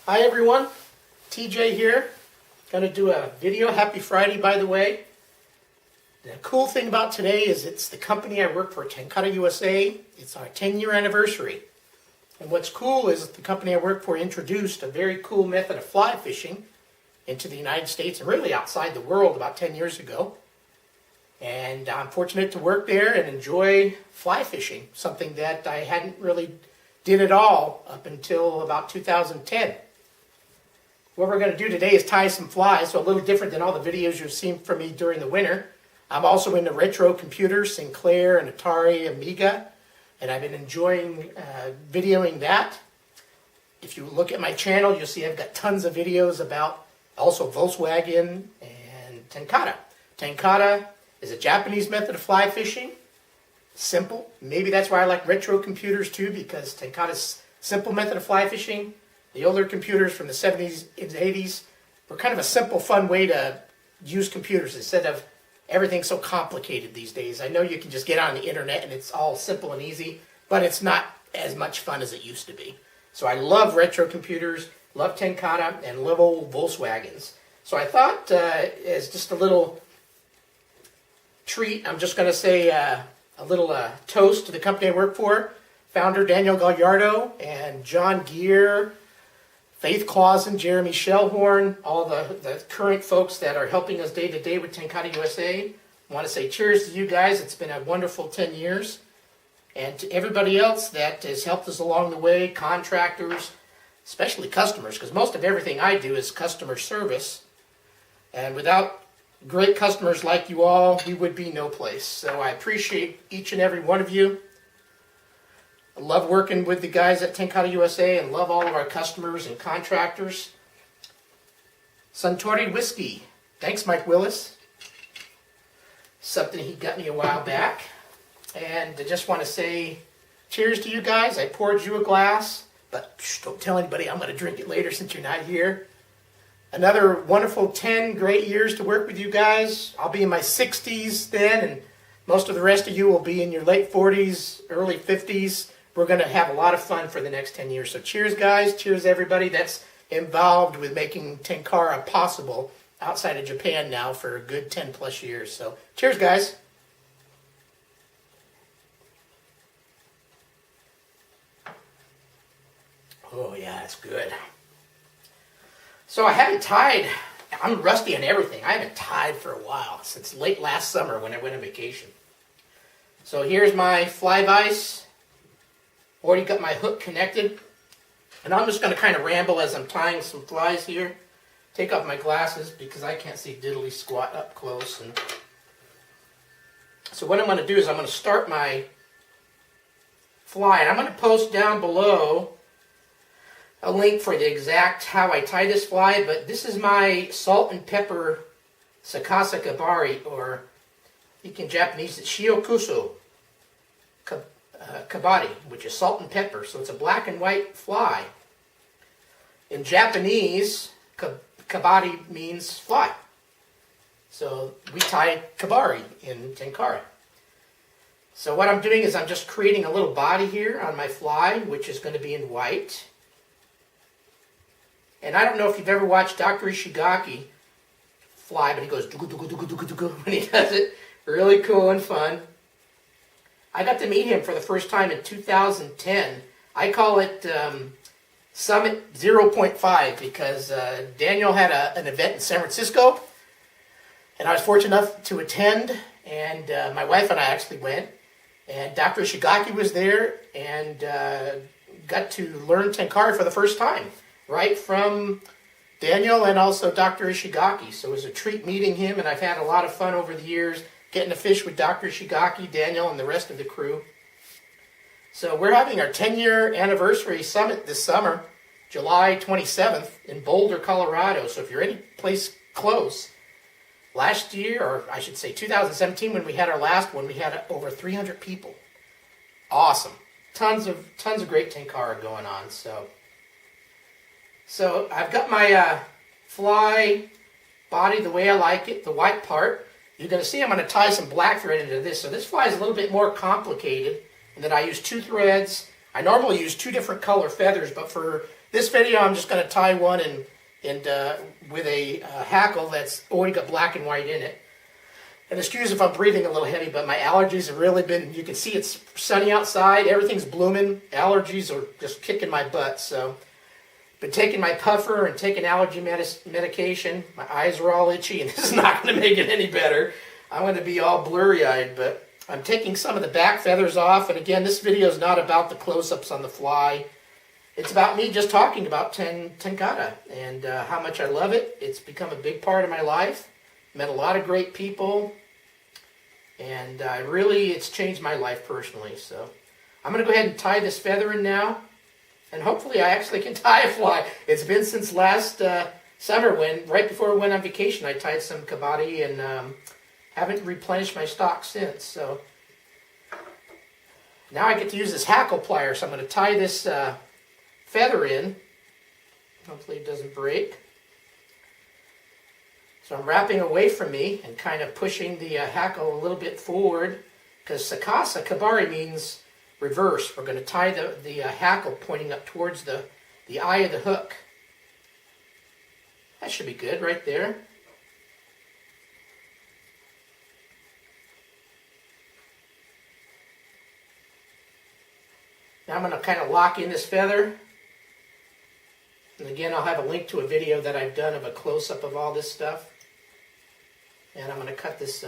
Hi everyone, TJ here. Going to do a video. Happy Friday, by the way. The cool thing about today is it's the company I work for, Tenkara USA. It's our 10-year anniversary. And what's cool is the company I work for introduced a very cool method of fly fishing into the United States and really outside the world about 10 years ago. And I'm fortunate to work there and enjoy fly fishing, something that I hadn't really did at all up until about 2010. What we're going to do today is tie some flies, so a little different than all the videos you've seen from me during the winter. I'm also into retro computers, Sinclair and Atari, Amiga, and I've been enjoying videoing that. If you look at my channel, you'll see I've got tons of videos about also Volkswagen and Tenkara. Tenkara is a Japanese method of fly fishing. Simple. Maybe that's why I like retro computers too, because Tenkara's simple method of fly fishing. The older computers from the 70s and 80s were kind of a simple, fun way to use computers instead of everything so complicated these days. I know you can just get on the internet and it's all simple and easy, but it's not as much fun as it used to be. So I love retro computers, love Tenkara, and love old Volkswagens. So I thought as just a little treat, I'm just going to say a little toast to the company I work for. Founder Daniel Gallardo and John Gear, Faith Clausen, Jeremy Shellhorn, all the current folks that are helping us day to day with Tenkara USA. I want to say cheers to you guys. It's been a wonderful 10 years. And to everybody else that has helped us along the way, contractors, especially customers, because most of everything I do is customer service. And without great customers like you all, we would be no place. So I appreciate each and every one of you. I love working with the guys at Tenkara USA and love all of our customers and contractors. Suntory Whiskey. Thanks, Mike Willis. Something he got me a while back. And I just want to say cheers to you guys. I poured you a glass, but don't tell anybody. I'm going to drink it later since you're not here. Another wonderful 10 great years to work with you guys. I'll be in my 60s then, and most of the rest of you will be in your late 40s, early 50s. We're going to have a lot of fun for the next 10 years. So cheers, guys. Cheers, everybody that's involved with making Tenkara possible outside of Japan now for a good 10 plus years. So cheers, guys. Oh, yeah, it's good. So I haven't tied. I'm rusty on everything. I haven't tied for a while, since late last summer when I went on vacation. So here's my fly vise. Already got my hook connected. And I'm just going to kind of ramble as I'm tying some flies here. Take off my glasses because I can't see diddly squat up close. And so what I'm going to do is I'm going to start my fly. And I'm going to post down below a link for the exact how I tie this fly. But this is my salt and pepper Sakasa Kebari, or I think in Japanese it's Shio Kebari, which is salt and pepper. So it's a black and white fly. In Japanese, Kebari means fly. So we tie Kebari in Tenkara. So what I'm doing is I'm just creating a little body here on my fly, which is going to be in white. And I don't know if you've ever watched Dr. Ishigaki fly, but he goes do-go-do-go-do-go-do-go when he does it. Really cool and fun. I got to meet him for the first time in 2010. I call it Summit 0.5 because Daniel had an event in San Francisco, and I was fortunate enough to attend, and my wife and I actually went, and Dr. Ishigaki was there, and got to learn Tenkara for the first time, right from Daniel and also Dr. Ishigaki. So it was a treat meeting him, and I've had a lot of fun over the years getting to fish with Dr. Ishigaki, Daniel, and the rest of the crew. So we're having our 10-year anniversary summit this summer, July 27th in Boulder, Colorado. So if you're any place close, last year, or I should say 2017, when we had our last one, we had over 300 people. Awesome. Tons of great Tenkara going on. So I've got my fly body the way I like it, the white part. You're going to see I'm going to tie some black thread into this. So this fly is a little bit more complicated in that I use 2 threads. I normally use 2 different color feathers, but for This video, I'm just going to tie one with a hackle that's already got black and white in it. And excuse if I'm breathing a little heavy, but my allergies have really been, you can see it's sunny outside, everything's blooming, allergies are just kicking my butt, so. Been taking my puffer and taking allergy medication, my eyes are all itchy, and this is not going to make it any better. I'm going to be all blurry-eyed, but I'm taking some of the back feathers off, and again, this video is not about the close-ups on the fly. It's about me just talking about Tenkara and how much I love it. It's become a big part of my life. Met a lot of great people, and really, it's changed my life personally. So I'm going to go ahead and tie this feather in now, and hopefully I actually can tie a fly. It's been since last summer, right before I went on vacation, I tied some Kebari and haven't replenished my stock since. So now I get to use this hackle plier, so I'm going to tie this feather in. Hopefully it doesn't break. So I'm wrapping away from me and kind of pushing the hackle a little bit forward, because Sakasa, Kebari, means reverse. We're going to tie the hackle pointing up towards the eye of the hook. That should be good right there. Now I'm going to kind of lock in this feather. And again, I'll have a link to a video that I've done of a close-up of all this stuff. And I'm going to cut this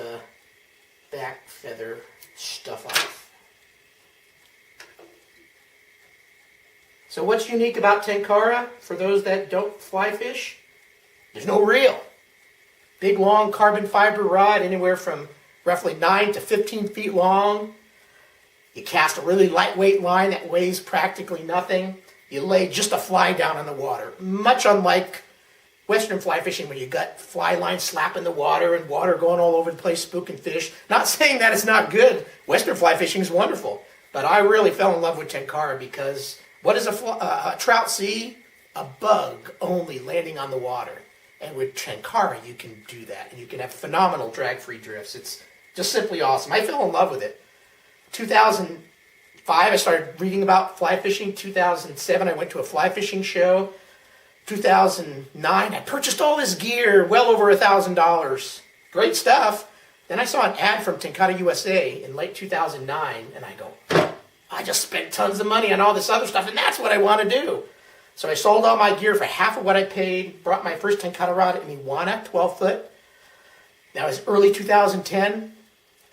back feather stuff off. So what's unique about Tenkara, for those that don't fly fish? There's no reel. Big, long carbon fiber rod, anywhere from roughly 9 to 15 feet long. You cast a really lightweight line that weighs practically nothing. You lay just a fly down on the water. Much unlike Western fly fishing, where you got fly lines slapping the water and water going all over the place, spooking fish. Not saying that it's not good. Western fly fishing is wonderful. But I really fell in love with Tenkara, because what does a trout see? A bug only landing on the water. And with Tenkara, you can do that. And you can have phenomenal drag-free drifts. It's just simply awesome. I fell in love with it. 2005, I started reading about fly fishing. 2007, I went to a fly fishing show. 2009, I purchased all this gear, well over $1,000. Great stuff. Then I saw an ad from Tenkara USA in late 2009, and I go, I just spent tons of money on all this other stuff, and that's what I want to do. So I sold all my gear for half of what I paid, brought my first Tenkara rod, an Iwana, 12-foot. That was early 2010.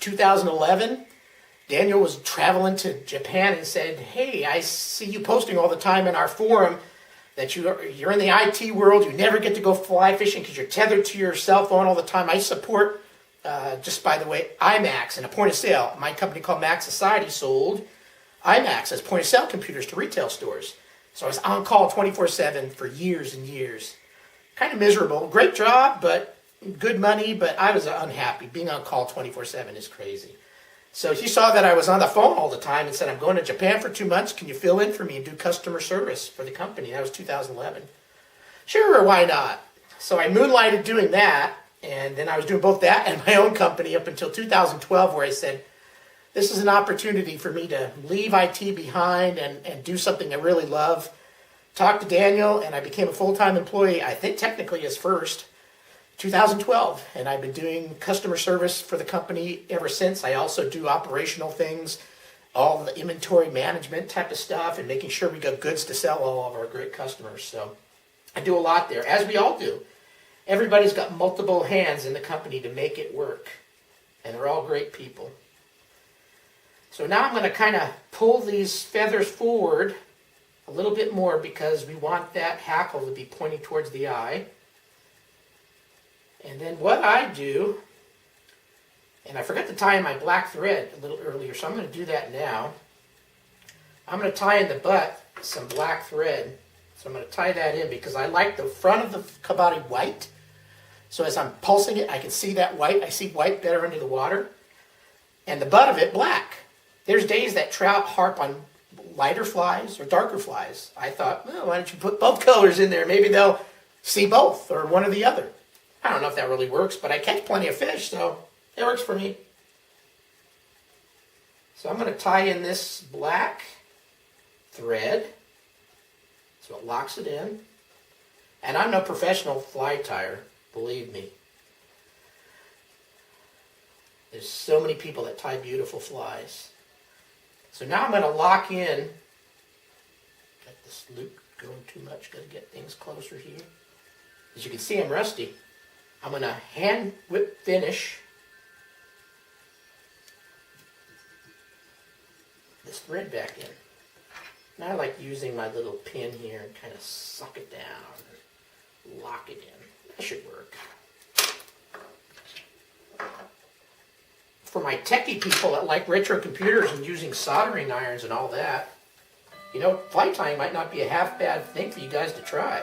2011, Daniel was traveling to Japan and said, hey, I see you posting all the time in our forum that you're in the IT world, you never get to go fly fishing because you're tethered to your cell phone all the time. I support, just by the way, IMAX and a point of sale. My company called Max Society sold IMAX as point of sale computers to retail stores. So I was on call 24/7 for years and years. Kind of miserable. Great job, but good money, but I was unhappy. Being on call 24/7 is crazy. So he saw that I was on the phone all the time and said, I'm going to Japan for 2 months. Can you fill in for me and do customer service for the company? That was 2011. Sure, why not? So I moonlighted doing that, and then I was doing both that and my own company up until 2012, where I said, this is an opportunity for me to leave IT behind and do something I really love. Talked to Daniel, and I became a full-time employee, I think technically as first, 2012, and I've been doing customer service for the company ever since. I also do operational things, all the inventory management type of stuff, and making sure we got goods to sell all of our great customers. So I do a lot there, as we all do. Everybody's got multiple hands in the company to make it work, and they're all great people. So now I'm going to kind of pull these feathers forward a little bit more, because we want that hackle to be pointing towards the eye. And then what I do, and I forgot to tie in my black thread a little earlier, so I'm going to do that now. I'm going to tie in the butt some black thread. So I'm going to tie that in because I like the front of the Kebari white. So as I'm pulsing it, I can see that white. I see white better under the water. And the butt of it black. There's days that trout harp on lighter flies or darker flies. I thought, well, why don't you put both colors in there? Maybe they'll see both, or one or the other. I don't know if that really works, but I catch plenty of fish, so it works for me. So I'm going to tie in this black thread So it locks it in. And I'm no professional fly tyer, believe me. There's so many people that tie beautiful flies. So now I'm going to lock in. Got this loop going too much. Got to get things closer here. As you can see, I'm rusty. I'm going to hand whip finish this thread back in. Now I like using my little pin here and kind of suck it down and lock it in. That should work. For my techie people that like retro computers and using soldering irons and all that, you know, fly tying might not be a half bad thing for you guys to try.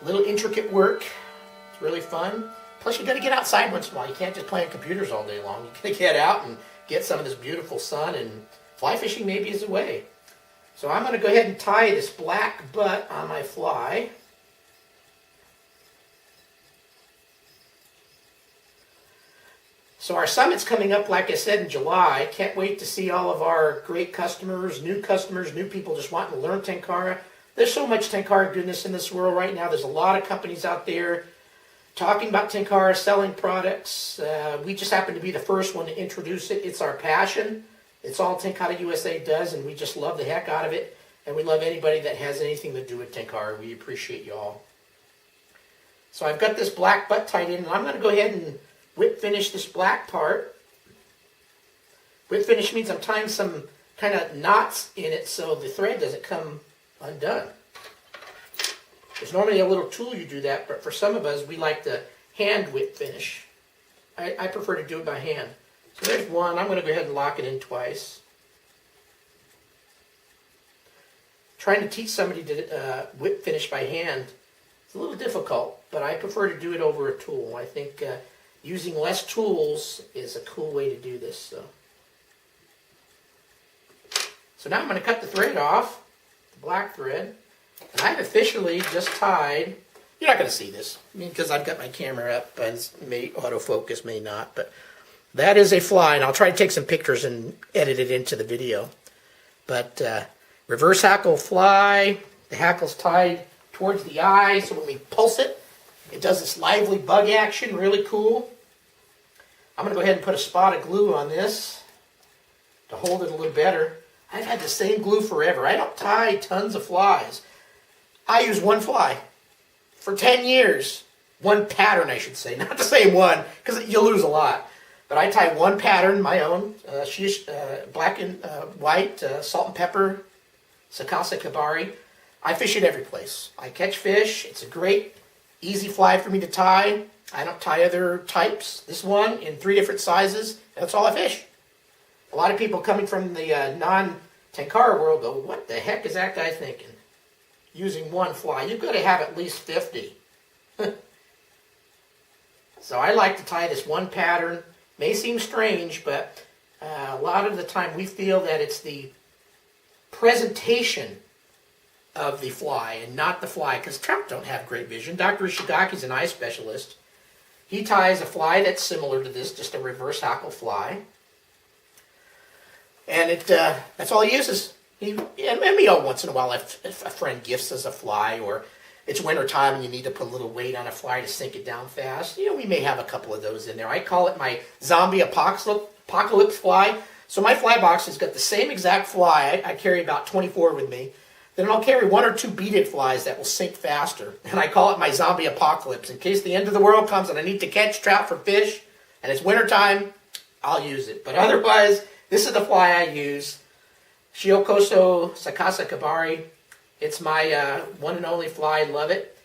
Little intricate work. It's really fun. Plus you got to get outside once in a while. You can't just play on computers all day long. You got to get out and get some of this beautiful sun, and fly fishing maybe is a way. So I'm going to go ahead and tie this black butt on my fly. So our summit's coming up, like I said, in July. Can't wait to see all of our great customers, new people just wanting to learn Tenkara. There's so much Tenkara goodness in this world right now. There's a lot of companies out there talking about Tenkara, selling products. We just happen to be the first one to introduce it. It's our passion. It's all Tenkara USA does, and we just love the heck out of it. And we love anybody that has anything to do with Tenkara. We appreciate you all. So I've got this black butt tied in, and I'm going to go ahead and whip finish this black part. Whip finish means I'm tying some kind of knots in it so the thread doesn't come undone. There's normally a little tool you do that, but for some of us, we like to hand whip finish. I prefer to do it by hand. So there's one. I'm going to go ahead and lock it in twice. Trying to teach somebody to whip finish by hand, it's a little difficult, but I prefer to do it over a tool. I think using less tools is a cool way to do this. So now I'm going to cut the thread off, the black thread, and I've officially just tied. You're not going to see this because I've got my camera up, and it may autofocus, may not, but that is a fly, and I'll try to take some pictures and edit it into the video. But reverse hackle fly, the hackle's tied towards the eye, so when we pulse it, it does this lively bug action, really cool. I'm going to go ahead and put a spot of glue on this to hold it a little better. I've had the same glue forever. I don't tie tons of flies. I use one fly for 10 years. One pattern, I should say. Not the same one, because you lose a lot. But I tie one pattern, my own, Shio, black and white, salt and pepper, Sakasa Kebari. I fish it every place. I catch fish. It's a great, easy fly for me to tie. I don't tie other types. This one in 3 different sizes. That's all I fish. A lot of people coming from the non-Tenkara world go, what the heck is that guy thinking? Using one fly. You've got to have at least 50. So I like to tie this one pattern. May seem strange, but a lot of the time we feel that it's the presentation of the fly and not the fly, because trout don't have great vision. Dr. Ishigaki's an eye specialist. He ties a fly that's similar to this, just a reverse hackle fly. And that's all he uses. And maybe once in a while if a friend gifts us a fly, or it's winter time and you need to put a little weight on a fly to sink it down fast, we may have a couple of those in there. I call it my zombie apocalypse fly. So my fly box has got the same exact fly. I carry about 24 with me. Then I'll carry 1 or 2 beaded flies that will sink faster. And I call it my zombie apocalypse. In case the end of the world comes and I need to catch trout for fish, and it's winter time, I'll use it. But otherwise, this is the fly I use. Shio Koshō Sakasa Kebari. It's my one and only fly. Love it.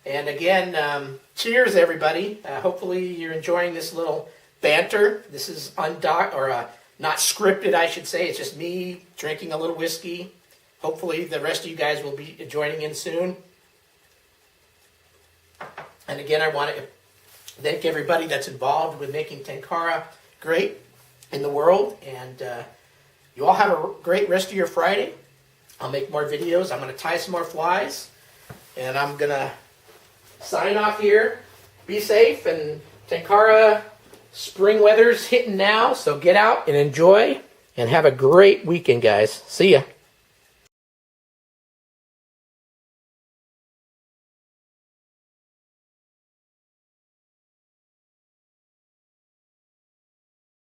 And again, cheers, everybody. Hopefully you're enjoying this little banter. This is not scripted, I should say. It's just me drinking a little whiskey. Hopefully the rest of you guys will be joining in soon. And again, I want to thank everybody that's involved with making Tenkara great in the world. And you all have a great rest of your Friday. I'll make more videos. I'm going to tie some more flies. And I'm going to sign off here. Be safe. And Tenkara spring weather's hitting now. So get out and enjoy. And have a great weekend, guys. See ya.